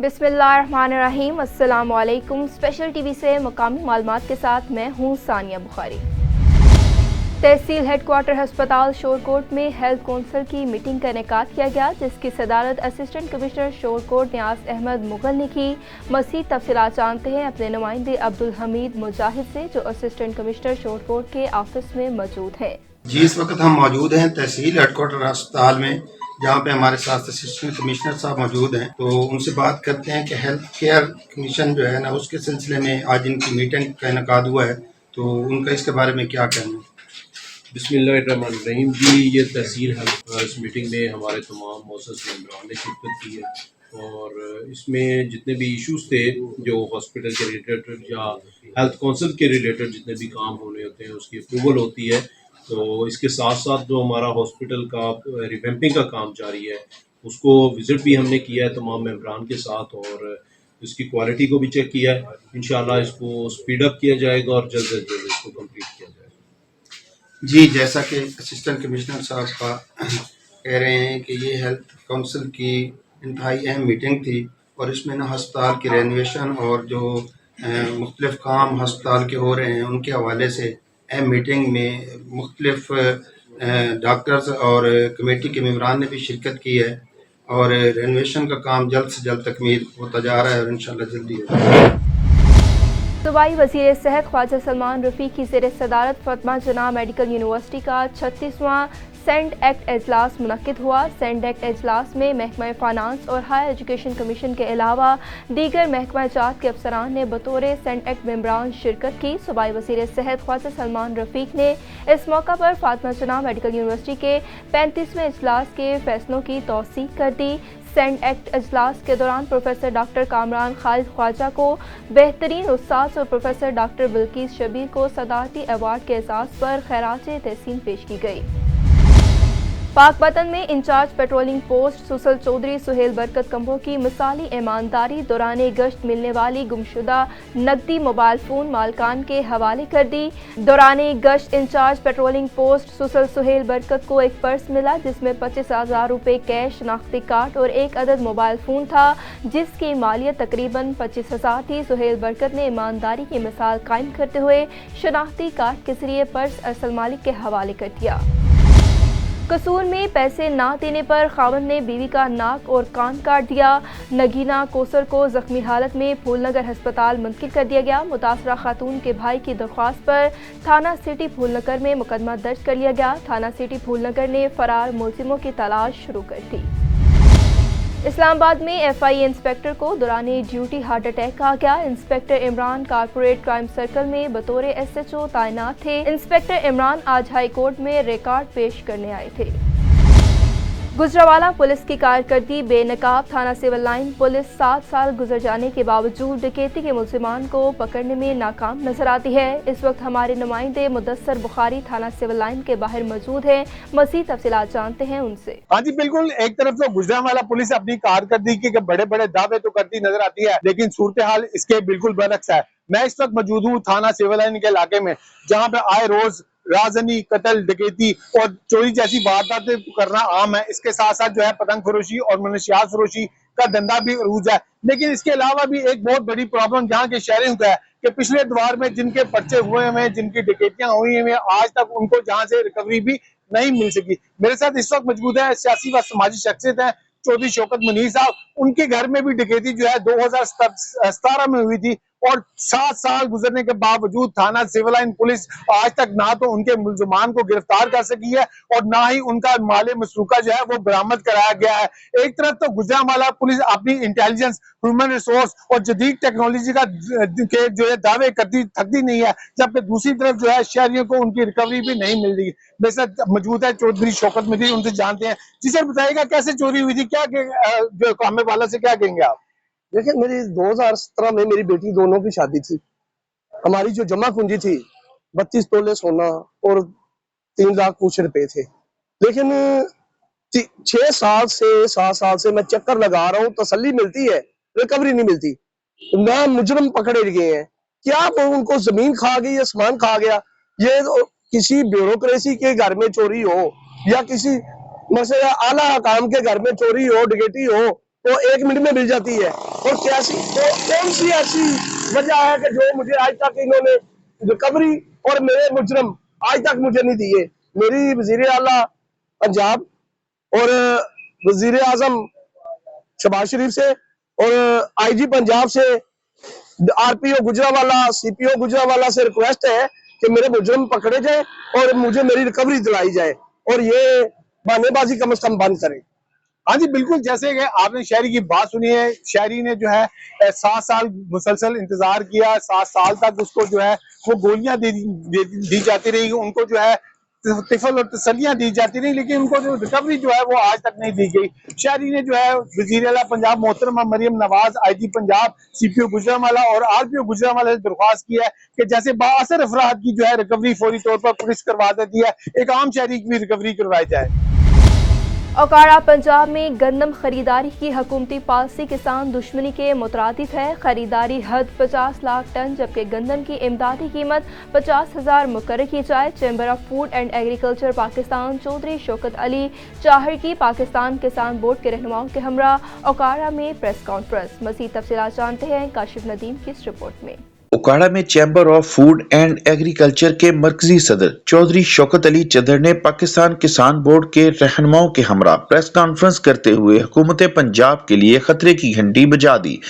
बिस्मिल्लाहिर्रहमानिर्रहीम। अस्सलाम वालेकुम। स्पेशल टीवी से मुकामी मालूमात के साथ मैं हूँ सानिया बुखारी। तहसील हेडक्वार्टर हस्पताल शोरकोट में हेल्थ कौंसिल की मीटिंग का इनेकाद किया गया, जिसकी सदारत असिस्टेंट कमिश्नर शोरकोट नियाज अहमद मुगल ने की। मज़ीद तफसीलात जानते हैं अपने नुमाइंदे अब्दुल हमीद मुजाहिद से, जो असिस्टेंट कमिश्नर शोरकोट के ऑफिस में मौजूद है। जी, इस वक्त हम मौजूद हैं तहसील हेडक्वार्टर अस्पताल में, जहाँ पे हमारे साथ असिस्टेंट कमिश्नर साहब मौजूद हैं। तो उनसे बात करते हैं कि हेल्थ केयर कमीशन जो है ना, उसके सिलसिले में आज इनकी मीटिंग का इनेकाद हुआ है, तो उनका इसके बारे में क्या कहना है। बिस्मिल्लाहिर्रहमानिर्रहीम। जी, ये तहसील इस मीटिंग में हमारे तमाम मौसस मेंबरान ने शिरकत की है और इसमें जितने भी इश्यूज़ थे जो हॉस्पिटल के रिलेटेड या हेल्थ काउंसिल के रिलेटेड जितने भी काम होने होते हैं उसकी अप्रूवल होती है। तो इसके साथ साथ जो हमारा हॉस्पिटल का रिवैम्पिंग का काम जारी है, उसको विज़िट भी हमने किया है तमाम मेंबरान के साथ और इसकी क्वालिटी को भी चेक किया है। इंशाल्लाह इसको स्पीड अप किया जाएगा और जल्द से जल्द इसको कंप्लीट किया जाएगा। जी, जैसा कि असिस्टेंट कमिश्नर साहब का कह रहे हैं कि ये हेल्थ काउंसिल की इंतहाई अहम मीटिंग थी और इसमें ना अस्पताल की रेनोवेशन और जो मुख्तलिफ काम अस्पताल के हो रहे हैं उनके हवाले से अहम मीटिंग में मुख्तलिफ डॉक्टर्स और कमेटी के मेंबरान ने भी शिरकत की है और रेनोवेशन का काम जल्द से जल्द तकमील होता जा रहा है और इंशाल्लाह जल्दी होगा। सूबाई वज़ीर सेहत ख्वाजा सलमान रफ़ीक की ज़ेर सदारत फातिमा जना मेडिकल यूनिवर्सिटी का 36वां सेंड एक्ट एजलास मुनक्किद हुआ। सेंड एक्ट एजलास में महकमा फाइनेंस और हायर एजुकेशन कमीशन के अलावा दीगर महकमा जात के अफसरान ने बतौर सेंड एक्ट मेंबरान शिरकत की। सूबाई वज़ीर सेहत ख्वाजा सलमान रफ़ीक ने इस मौका पर फातिमा जना मेडिकल यूनिवर्सिटी के 35वें इजलास के फैसलों की तौसीक कर दी। सेंड एक्ट अजलास के दौरान प्रोफेसर डॉक्टर कामरान खालिद ख्वाजा को बेहतरीन उस्ताद और प्रोफेसर डॉक्टर बिल्किस शबीर को सदारती अवार्ड के एजाज़ पर खैरात तहसीन पेश की गई। पाकपतन में इंचार्ज पेट्रोलिंग पोस्ट सुसल चौधरी सुहेल बरकत कंबो की मिसाली ईमानदारी दौरान गश्त मिलने वाली गुमशुदा नकदी मोबाइल फ़ोन मालकान के हवाले कर दी। दौरान गश्त इंचार्ज पेट्रोलिंग पोस्ट सुसल सुहेल बरकत को एक पर्स मिला, जिसमें 25,000 रुपये कैश, शनाख्ती कार्ड और एक अदद मोबाइल फ़ोन था, जिसकी मालियत तकरीबन 25,000 थी। सुहेल बरकत ने ईमानदारी की मिसाल कायम करते हुए शनाख्ती कार्ड के जरिए पर्स असल मालिक के हवाले कर दिया। कसूर में पैसे ना देने पर खावंद ने बीवी का नाक और कान काट दिया। नगीना कोसर को जख्मी हालत में फूलनगर हस्पताल मुंतकिल कर दिया गया। मुतासरा खातून के भाई की दरख्वास्त पर थाना सिटी फूलनगर में मुकदमा दर्ज कर लिया गया। थाना सिटी फूलनगर ने फरार मुलजिमों की तलाश शुरू कर दी। इस्लामाबाद में FIA इंस्पेक्टर को दौरान ड्यूटी हार्ट अटैक आ गया। Inspector Imran corporate crime circle में बतौर SHO तैनात थे। इंस्पेक्टर इमरान आज हाई कोर्ट में रिकॉर्ड पेश करने आए थे। गुजरावाला पुलिस की कारकर्दगी बेनकाब। थाना सिविल लाइन पुलिस 7 साल गुजर जाने के बावजूद डकैती के मुलजिमान को पकड़ने में नाकाम नजर आती है। इस वक्त हमारे नुमाइंदे मुदस्सर बुखारी थाना सिविल लाइन के बाहर मौजूद हैं। मज़ीद तफसीलात जानते हैं उनसे। हाँ जी, बिल्कुल। एक तरफ तो गुजरावाला पुलिस अपनी कारकर्दगी के बड़े बड़े दावे तो करती नजर आती है, लेकिन सूरत हाल इसके बिल्कुल बरक्स है। मैं इस वक्त मौजूद हूँ थाना सिविल लाइन के इलाके में, जहाँ पे आए रोज राजनी, कत्ल, डकैती और चोरी जैसी वारदातें करना आम है। इसके साथ साथ जो है पतंग फरोशी और मनशियात फरोशी का धंधा भी अरूज है। लेकिन इसके अलावा भी एक बहुत बड़ी प्रॉब्लम जहाँ के शहरियों का है कि पिछले दौर में जिनके पर्चे हुए हैं, जिनकी डकैतियां हुई हैं, आज तक उनको जहाँ से रिकवरी भी नहीं मिल सकी। मेरे साथ इस वक्त मौजूद है सियासी व समाजी शख्सियत है चौधरी शौकत मुनीर साहब। उनके घर में भी डकैती जो है 2017 में हुई थी और 7 साल गुजरने के बावजूद थाना सिविल लाइन पुलिस आज तक ना तो उनके मुलजमान को गिरफ्तार कर सकी है और ना ही उनका माले मसरूका जो है वो बरामद कराया गया है। एक तरफ तो गुजरांवाला पुलिस अपनी इंटेलिजेंस, ह्यूमन रिसोर्स और जदीद टेक्नोलॉजी का के जो है दावे करती थकती नहीं है, जबकि दूसरी तरफ जो है शहरियों को उनकी रिकवरी भी नहीं मिल रही। मेरे साथ मौजूद है चौधरी शौकत मुनीर, उनसे जानते हैं। जी सर, बताइएगा कैसे चोरी हुई थी, क्या जो कामे वाला से क्या कहेंगे आप? देखिए, मेरी 2017 में मेरी बेटी दोनों की शादी थी। हमारी जो जमा पूंजी थी 32 तोले सोना और 3 लाख कुछ रुपए थे। लेकिन 7 साल से मैं चक्कर लगा रहा हूँ, तसल्ली मिलती है, रिकवरी नहीं मिलती। ना मुजरम पकड़े गए हैं, क्या वो उनको जमीन खा गई या सामान खा गया। ये तो किसी ब्यूरोक्रेसी के घर में चोरी हो या किसी मसला आला हकाम के घर में चोरी हो, डकैती हो, तो 1 मिनट में मिल जाती है। और कौन सी ऐसी वजह है कि जो मुझे आज तक इन्होंने रिकवरी और मेरे मुजरम आज तक मुझे नहीं दिए। मेरी वजीर आला पंजाब और वजीर आजम शहबाज शरीफ से और IG पंजाब से, RPO गुजरावाला, CPO गुजरावाला से रिक्वेस्ट है कि मेरे मुजरम पकड़े जाए और मुझे मेरी रिकवरी दिलाई जाए और ये बहानेबाजी कम से कम बंद करें। हाँ जी बिल्कुल, जैसे कि आपने शहरी की बात सुनी है, शहरी ने जो है 7 साल मुसलसल इंतजार किया, 7 साल तक उसको जो है वो गोलियां दी जाती रही, उनको जो है तिफल और तसलियां दी जाती रही, लेकिन उनको जो रिकवरी जो है वो आज तक नहीं दी गई। शहरी ने जो है वजीर आला पंजाब मोहतरमा मरियम नवाज, IG पंजाब, CPO गुजरांवाला और RPO गुजरांवाला से दरख्वास्त की है कि जैसे बाअसर अफराद की जो है रिकवरी फौरी तौर पर पुलिस करवा देती है, एक आम शहरी की भी रिकवरी करवाई जाए। ओकाड़ा पंजाब में गंदम खरीदारी की हुकूमती पॉलिसी किसान दुश्मनी के मुतरादिफ है। खरीदारी हद 50 लाख टन जबकि गंदम की इमदादी कीमत 50,000 मुकर्रर की जाए। Chamber of food and agriculture Pakistan Chaudhry Shaukat Ali Chahar की पाकिस्तान किसान बोर्ड के रहनुमाओं के हमरा ओकाड़ा में प्रेस कॉन्फ्रेंस। मज़ीद तफसीलात जानते हैं काशिफ नदीम की इस रिपोर्ट में। ओकाड़ा में chamber of food and agriculture के मरकजी सदर चौधरी शौकत अली चदर ने पाकिस्तान किसान बोर्ड के रहनुमाओं के हमरा प्रेस कॉन्फ्रेंस करते हुए हुकूमत पंजाब के लिए खतरे की घंटी बजा दी।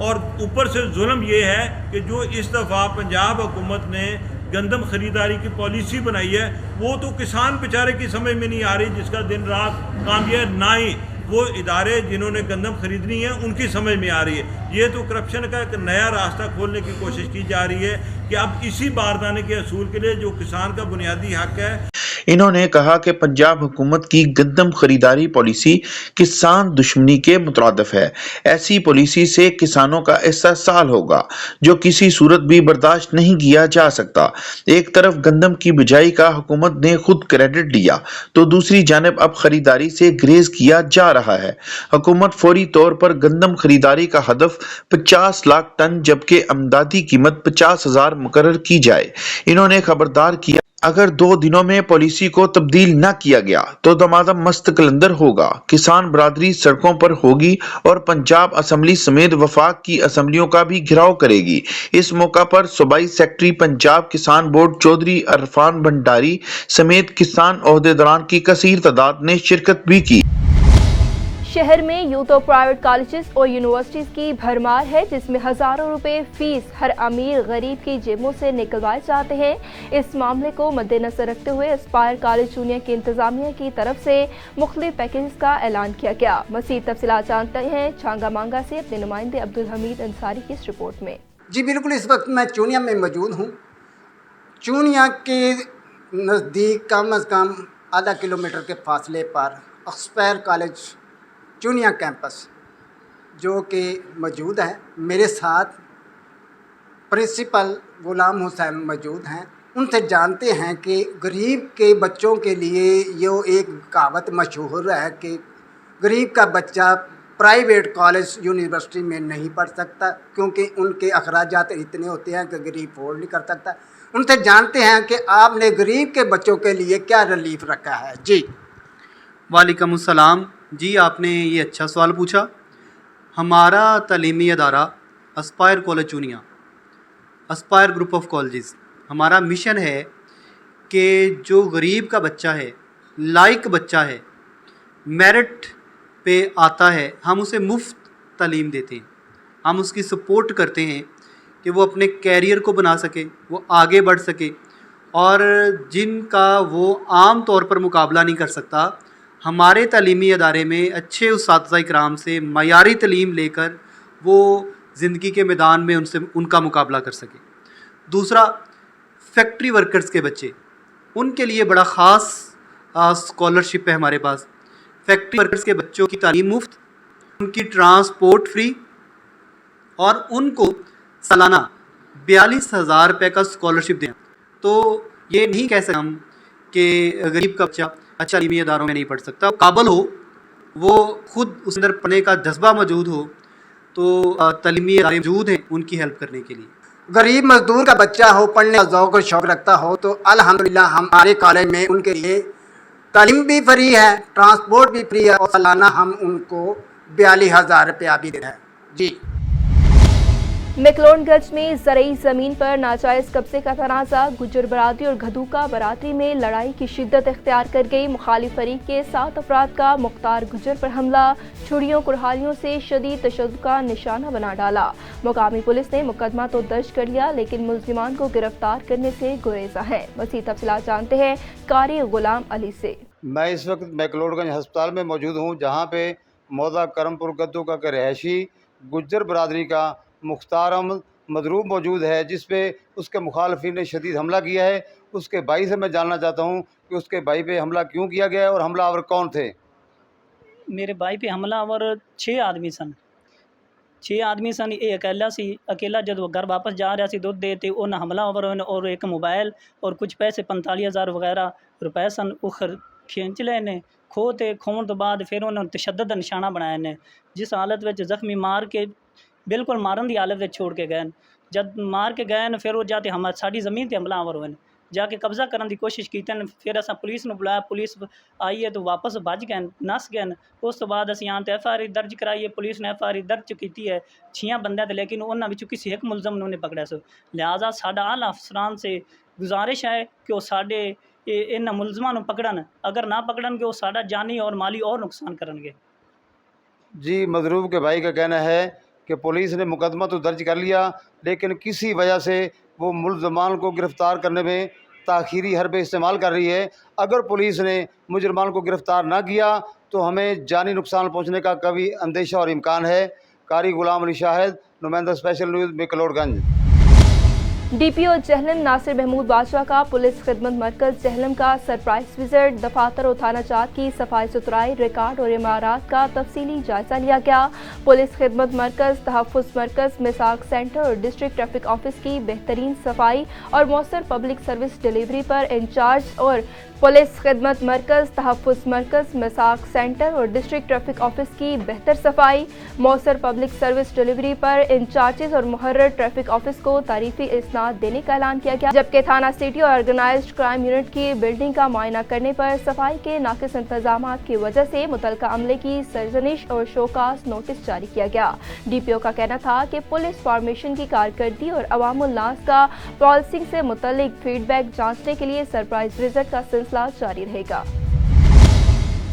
और ऊपर से जुल्म ये है कि जो इस दफ़ा पंजाब हुकूमत ने गंदम खरीदारी की पॉलिसी बनाई है वो तो किसान बेचारे की समझ में नहीं आ रही, जिसका दिन रात काम ये, ना ही वो इदारे जिन्होंने गंदम खरीदनी है उनकी समझ में आ रही है। ये तो करप्शन का एक नया रास्ता खोलने की कोशिश की जा रही है कि अब इसी बारदाने के असूल के लिए जो किसान का बुनियादी हक है। इन्होंने कहा कि पंजाब हुकूमत की गंदम खरीदारी पॉलिसी किसान दुश्मनी के मुतरादिफ है। ऐसी पॉलिसी से किसानों का इस्तेहसाल होगा जो किसी सूरत भी बर्दाश्त नहीं किया जा सकता। एक तरफ गंदम की बिजाई का हुकूमत ने खुद क्रेडिट लिया तो दूसरी जानिब अब खरीदारी से ग्रेज किया जा रहा है। हुकूमत फौरी तौर पर गंदम खरीदारी का हदफ 50 लाख टन जबकि अमदादी कीमत 50,000 मुकर्रर की जाए। इन्होंने खबरदार किया अगर 2 दिनों में पॉलिसी को तब्दील न किया गया तो दमादम मस्त कलंदर होगा। किसान बरादरी सड़कों पर होगी और पंजाब असम्बली समेत वफाक की असम्बलियों का भी घेराव करेगी। इस मौका पर सूबाई सेक्रेटरी पंजाब किसान बोर्ड चौधरी अरफान भंडारी समेत किसान ओहदेदारान की कसीर तादाद ने शिरकत भी की। शहर में यूथ और प्राइवेट कॉलेजेस और यूनिवर्सिटीज़ की भरमार है जिसमें हज़ारों रुपए फीस हर अमीर गरीब की जेबों से निकलवाए जाते हैं। इस मामले को मद्देनजर रखते हुए एस्पायर कॉलेज जूनियर की इंतजामिया की तरफ से मुख्तलिफ पैकेज का ऐलान किया गया। मज़ीद तफसीलात जानते हैं छांगा मांगा से अपने नुमाइंदे अब्दुल हमीद अंसारी की इस रिपोर्ट में। जी बिल्कुल, इस वक्त मैं चूनिया में मौजूद हूँ। चूनिया के नज़दीक कम अज़ कम आधा किलोमीटर के फासले पर एस्पायर कॉलेज चूनिया कैंपस जो कि मौजूद है। मेरे साथ प्रिंसिपल गुलाम हुसैन मौजूद हैं। उनसे जानते हैं कि गरीब के बच्चों के लिए ये एक कहावत मशहूर है कि गरीब का बच्चा प्राइवेट कॉलेज यूनिवर्सिटी में नहीं पढ़ सकता क्योंकि उनके अखराजात इतने होते हैं कि गरीब अफोर्ड नहीं कर सकता। उनसे जानते हैं कि आपने गरीब के बच्चों के लिए क्या रिलीफ रखा है। जी वालेकुम अस्सलाम। जी आपने ये अच्छा सवाल पूछा। हमारा तालीमी अदारा Aspire college Chunian, Aspire group of colleges, हमारा मिशन है कि जो गरीब का बच्चा है, लायक बच्चा है, मेरिट पे आता है, हम उसे मुफ्त तालीम देते हैं। हम उसकी सपोर्ट करते हैं कि वो अपने कैरियर को बना सके, वो आगे बढ़ सके और जिनका वो आम तौर पर मुकाबला नहीं कर सकता, हमारे तालीमी अदारे में अच्छे उस्ताद इकराम से मयारी तालीम लेकर वो ज़िंदगी के मैदान में उनका मुकाबला कर सके। दूसरा, फैक्ट्री वर्कर्स के बच्चे, उनके लिए बड़ा ख़ास स्कॉलरशिप है हमारे पास। फैक्ट्री वर्कर्स के बच्चों की तालीम मुफ्त, उनकी ट्रांसपोर्ट फ्री और उनको सालाना 42,000 रुपये का स्कॉलरशिप दें। तो ये नहीं कह सकते हम कि गरीब का बच्चा अच्छा तालीमी इदारों में नहीं पढ़ सकता। काबिल हो, वो खुद उस अंदर पढ़ने का जज्बा मौजूद हो, तो तालीमी इदारे मौजूद हैं उनकी हेल्प करने के लिए। गरीब मजदूर का बच्चा हो, पढ़ने का ज़ौक़ और शौक़ रखता हो तो अल्हम्दुलिल्लाह हमारे कॉलेज में उनके लिए तालीम भी फ्री है, ट्रांसपोर्ट भी फ्री है और सालाना हम उनको 42,000 रुपया भी देना है जी। मैक्लोडगंज में ज़रूरी ज़मीन पर नाजायज़ कब्जे का तनाज़ा, गुज्जर बरादरी और घदूका बरादरी में लड़ाई की शिद्दत इख्तियार कर गई। मुखालिफ फरीक के 7 अफराद का मुख्तार गुज्जर पर हमला, छुरियों कुल्हाड़ियों से शदीद तशद्दुद का निशाना बना डाला। मुकामी पुलिस ने मुकदमा तो दर्ज कर लिया लेकिन मुल्ज़िमान को गिरफ्तार करने से गुरेज़ा है। मज़ीद तफसीलात जानते हैं कारी गुलाम अली से। मैं इस वक्त मैक्लोडगंज हस्पताल में मौजूद हूँ, जहाँ पे मौदा करमपुर गद्दूका के रहायशी गुज्जर बरादरी का मुख्तार अहमद मदरूब मौजूद है, जिस पे उसके मुखालफिन ने शदीद हमला किया है। उसके भाई से मैं जानना चाहता हूँ कि उसके भाई पे हमला क्यों किया गया है और हमलावर कौन थे। मेरे भाई पे हमलावर 6 आदमी सन। ये अकेला जब घर वापस जा रहा सी दुध दे ते उन्हें हमलावर और एक मोबाइल और कुछ पैसे 45,000 वगैरह रुपए सन उखर खींच ले ने खोन तो बाद फिर उन्होंने तशद्दद निशाना बनाया ने, जिस हालत में जख्मी मार के बिल्कुल मारन की हालत में छोड़ के गए। जब मार के गए फिर वो जाते हमारी साड़ी ज़मीन पर हमलावर हुए, जाके कब्जा करने की कोशिश की। फिर अस पुलिस ने बुलाया, पुलिस आई है तो वापस भज गए, नस गए। उस तो बाद असीं आते FIR दर्ज कराई है, पुलिस ने FIR दर्ज की है 6 बंदे थे, लेकिन उन्होंने विचों किसी एक मुलजम ने पकड़ा सो। लिहाजा साडा आला अफसरान से गुजारिश है कि वो साडे इन मुलजमान पकड़न, अगर ना पकड़न वो साडा जानी और माली और नुकसान करेंगे। जी, मजरूब के भाई का कहना है कि पुलिस ने मुकदमा तो दर्ज कर लिया लेकिन किसी वजह से वो मुलजमान को गिरफ़्तार करने में ताख़ीरी हरबे इस्तेमाल कर रही है। अगर पुलिस ने मुजरमान को गिरफ़्तार ना किया तो हमें जानी नुकसान पहुँचने का कभी अंदेशा और इम्कान है। कारी गुलाम अली शाहिद, नुमाइंदा special news, McLeodganj. DPO Jhelum Nasir Mahmood Badshah का पुलिस खिदमत मरकज़ जहलम का सरप्राइज विजिट, दफातर और थाना जात की सफाई सुथराई, रिकॉर्ड और इमारात का तफसीली जायजा लिया गया। पुलिस खिदमत मरकज़, तहफ़्फ़ुज़ मरकज़, मिसाक सेंटर और डिस्ट्रिक्ट ट्रैफिक ऑफिस की बेहतरीन सफाई और मौसर पब्लिक सर्विस डिलीवरी पर इंचार्ज और पुलिस खिदमत मरकज़, तहफ़्फ़ुज़ मरकज़, मिसाक सेंटर और डिस्ट्रिक्ट ट्रैफिक ऑफिस की बेहतर सफाई, मौसर पब्लिक सर्विस डिलीवरी पर इंचार्जेस और मुहर्रर ट्रैफिक ऑफिस को तारीफी इस्नाद देने का ऐलान किया गया। जबकि थाना सिटी और ऑर्गेनाइज्ड क्राइम यूनिट की बिल्डिंग का मुआयना करने पर सफाई के नाक़िस इंतजाम की वजह से मुतल्लिका अमले की सरजनिश और शोकास नोटिस जारी किया गया। DPO का कहना था कि पुलिस फॉर्मेशन की कारकर्दगी और अवामुल नास का पॉलिसिंग से मुतल्लिक फीडबैक जांचने के लिए सरप्राइज विजिट का सिलसिला जारी रहेगा।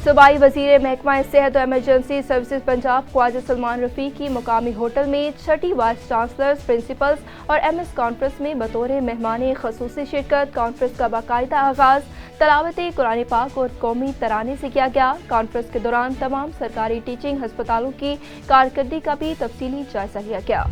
सूबाई वज़ीर महकमा सेहत और एमरजेंसी सर्विसेज पंजाब ख्वाजा सलमान रफ़ीक की मुकामी होटल में 6ठी वाइस चांसलर्स, प्रिंसिपल्स और MS कॉन्फ्रेंस में बतौर मेहमान ख़ुसूसी शिरकत। कॉन्फ्रेंस का बाकायदा आगाज़ तलावत कुरान पाक और कौमी तराने से किया गया। कॉन्फ्रेंस के दौरान तमाम सरकारी टीचिंग हस्पतालों की कारकर्दगी का भी तफसीली जायजा लिया गया।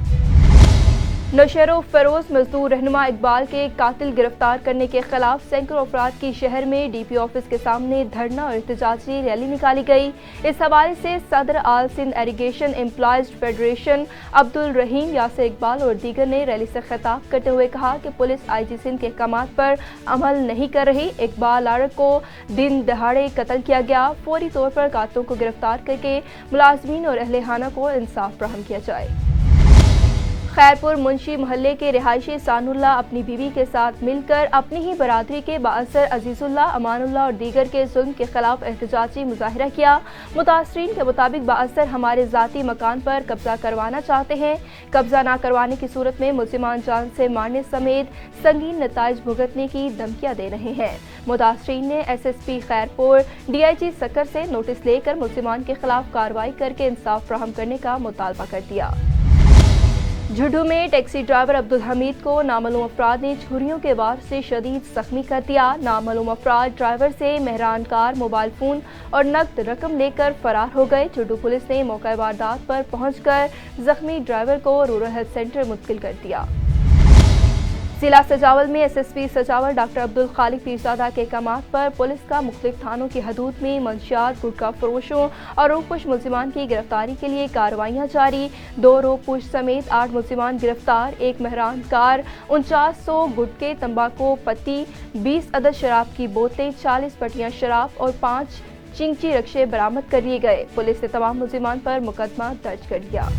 नौशहरों फरोज मजदूर रहनुमा इकबाल के कातिल गिरफ्तार करने के खिलाफ सैकड़ों अफराद की शहर में DPO ऑफिस के सामने धरना और एहतजाजी रैली निकाली गई। इस हवाले से सदर all Sindh irrigation employees federation Abdul Rahim, Yasir Iqbal और दीगर ने रैली से खिताब करते हुए कहा कि पुलिस IG सिंध के अहकामात पर अमल नहीं कर रही। इकबाल आरक को दिन दहाड़े कत्ल किया गया। फौरी तौर पर कातिलों को गिरफ्तार करके मुलाजमीन और अहले खाना को इंसाफ फराहम किया जाए। खैरपुर मुंशी मोहल्ले के रिहायशी सानुल्लाह अपनी बीवी के साथ मिलकर अपनी ही बरादरी के बाअसर अजीजुल्लाह, अमानुल्लाह और दीगर के जुल्म के खिलाफ एहतजाजी मुजाहिरा किया। मुतासरीन के मुताबिक बाअसर हमारे ज़ाती मकान पर कब्जा करवाना चाहते हैं। कब्जा ना करवाने की सूरत में मुल्जिमान जान से मारने समेत संगीन नताइज भुगतने की धमकियां दे रहे हैं। मुतासरीन ने SSP खैरपुर, DIG सक्कर से नोटिस लेकर मुल्जिमान के खिलाफ कार्रवाई करके इंसाफ फराहम करने का मुतालबा कर दिया। झुड्डू में टैक्सी ड्राइवर अब्दुल हमीद को नामालूम अफराद ने छुरियों के वार से शदीद जख्मी कर दिया। नामालूम अफराद ड्राइवर से मेहरान कार, मोबाइल फ़ोन और नकद रकम लेकर फरार हो गए। झुड्डू पुलिस ने मौका वारदात पर पहुंचकर जख्मी ड्राइवर को रूरल हेल्थ सेंटर मुंतकिल कर दिया। जिला सजावल में SSP सजावल डॉक्टर अब्दुल खालिक पीरजादा के अहकामात पर पुलिस का मुख्तलिफ थानों की हदूद में मंशियात, गुटखा फरोशों और रोकपुश मुल्जिमान की गिरफ्तारी के लिए कार्रवाइयाँ जारी। 2 रोकपुश समेत 8 मुल्जिमान गिरफ्तार। 1 मेहरान कार, 4900 गुटके, तंबाकू पत्ती, 20 अदद शराब की बोतलें, 40 पटियाँ शराब और 5 चिंची रक्शे बरामद कर लिए गए। पुलिस ने तमाम मुल्जिमान पर मुकदमा दर्ज कर दिया।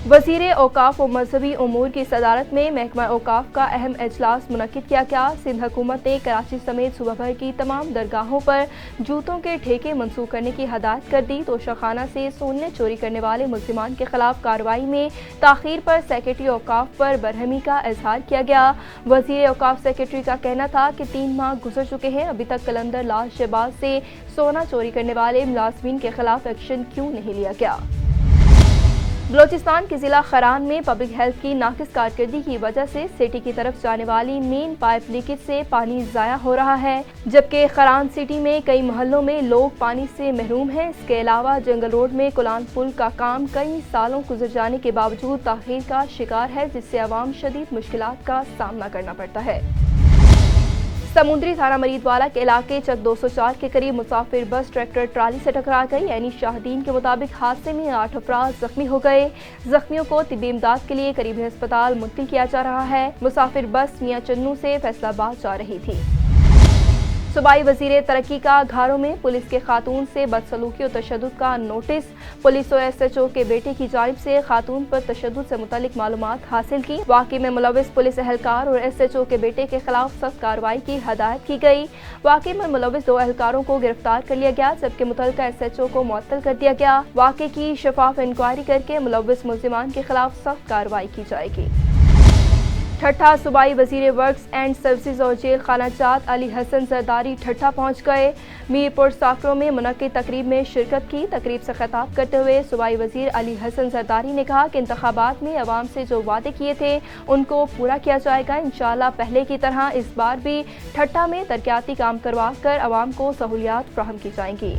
वज़ीर औकाफ और मजहबी उमूर की सदारत में महकमा औकाफ का अहम इजलास मुनक्किद किया गया। सिंध हुकूमत ने कराची समेत सूबा भर की तमाम दरगाहों पर जूतों के ठेके मंसूख करने की हदायत कर दी। तोशाखाना से सोने चोरी करने वाले मुल्जिमान के खिलाफ कार्रवाई में ताखीर पर सेक्रेटरी औकाफ पर बरहमी का इजहार किया गया। वज़ीर औकाफ सेक्रेटरी का कहना था कि 3 माह गुजर चुके हैं, अभी तक कलंदर लाल शहबाज से सोना चोरी करने वाले मुलाजमीन के खिलाफ एक्शन क्यों नहीं लिया गया। बलोचिस्तान के ज़िला खरान में पब्लिक हेल्थ की नाकिस कारकर्दगी की वजह से सिटी की तरफ जाने वाली मेन पाइप लीकेज से पानी ज़ाया हो रहा है, जबकि खरान सिटी में कई मोहल्लों में लोग पानी से महरूम हैं। इसके अलावा जंगल रोड में कुलान पुल का काम कई सालों गुजर जाने के बावजूद ताख़ीर का शिकार है, जिससे आवाम शदीद मुश्किलात का सामना करना पड़ता है। समुद्री थाना मरीदवाला के इलाके चक 204 के करीब मुसाफिर बस ट्रैक्टर ट्राली से टकरा गई। यानी शाहदीन के मुताबिक हादसे में 8 अफराद जख्मी हो गए। जख्मियों को तिब्बी इमदाद के लिए करीबी अस्पताल मुंतकिल किया जा रहा है। मुसाफिर बस मियां चन्नू से फैसलाबाद जा रही थी। सूबाई वज़ीर तरक्की का घारों में पुलिस के खातून से बदसलूकी और तशद्दुद का नोटिस। पुलिस और SHO के बेटे की जानिब से खातून पर तशद्दुद से मुतालिक मालूमात हासिल की। वाक़े में मुलव्विस पुलिस एहलकार और SHO के बेटे के खिलाफ सख्त कार्रवाई की हदायत की गई। वाक़े में मुलव्विस 2 एहलकारों को गिरफ्तार कर लिया गया, जबकि मुतल्लिका SHO को मुअत्तल कर दिया गया। वाक़े की शफाफ इंक्वायरी करके मुलव्विस मुल्जिमान के खिलाफ सख्त कार्रवाई की जाएगी। ठट्ठा सूबाई वज़ीर वर्क्स एंड सर्विसेज और जेल खाना जात अली हसन जरदारी ठट्ठा पहुँच गए। मीरपुर साकरों में मुनक्किद तकरीब में शिरकत की। तकरीब से खिताब करते हुए सूबाई वज़ीर अली हसन जरदारी ने कहा कि इंतखाबात में अवाम से जो वादे किए थे उनको पूरा किया जाएगा। इंशाअल्लाह पहले की तरह इस बार भी ठट्ठा में तरक्याती काम करवा कर अवाम को सहूलियात फराहम की जाएंगी।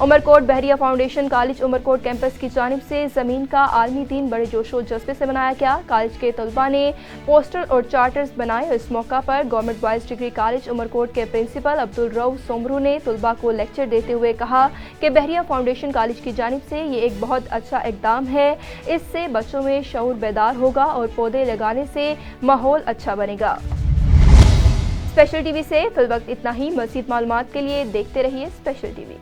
उमरकोट बहरिया फाउंडेशन कॉलेज उमरकोट कैंपस की जानिब से ज़मीन का आलमी दिन बड़े जोशो जज्बे से मनाया गया। कॉलेज के तलबा ने पोस्टर और चार्टर्स बनाए। इस मौका पर government boys degree college Umerkot के प्रिंसिपल अब्दुल रऊफ सोमरू ने तलबा को लेक्चर देते हुए कहा कि बहरिया फाउंडेशन कॉलेज की जानिब से ये एक बहुत अच्छा इक़दाम है। इससे बच्चों में शऊर बेदार होगा और पौधे लगाने से माहौल अच्छा बनेगा। स्पेशल टीवी से फिल वक्त इतना ही। मज़ीद मालूमात के लिए देखते रहिए स्पेशल टीवी।